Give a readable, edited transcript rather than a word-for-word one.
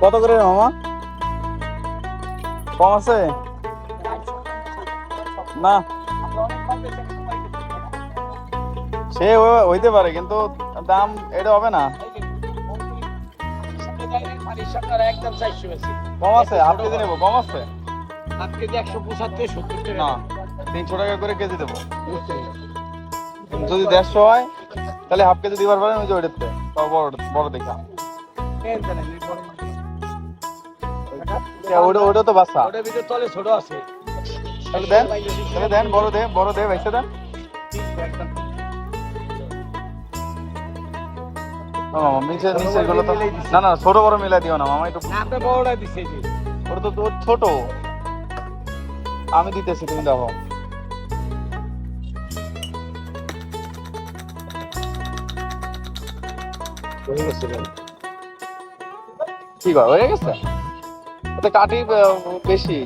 কত করে মামা? কম আছে না? সে হইতে পারে, কিন্তু দাম এটা হবে না। কম আছে, হাফ কেজি নেবো। কম আছে হাফ কেজি 175-70 টাকা। না, 300 টাকা করে কেজি দেবো। যদি 150 হয় তাহলে হাফ কেজি দিবার পারেন। ওই যে ওইটাতে তাও বড় বড় দেখা। ওটা তো বাচ্চা। ওটার ভিতরে তলে ছোট আছে। তাহলে দেন, তাহলে দেন, বড় দে ভাইসা দেন। মামা নিচে নিচে গুলো তো না না, ছোট বড় মিলাই দিও না মামা, একটু। আপনি বড়টা দিছে যে ওটা তো তোর ছোট, আমি দিতেছি, তুমি দেখো। কি কর হয়ে গেছে? এটা কাটি বেশি।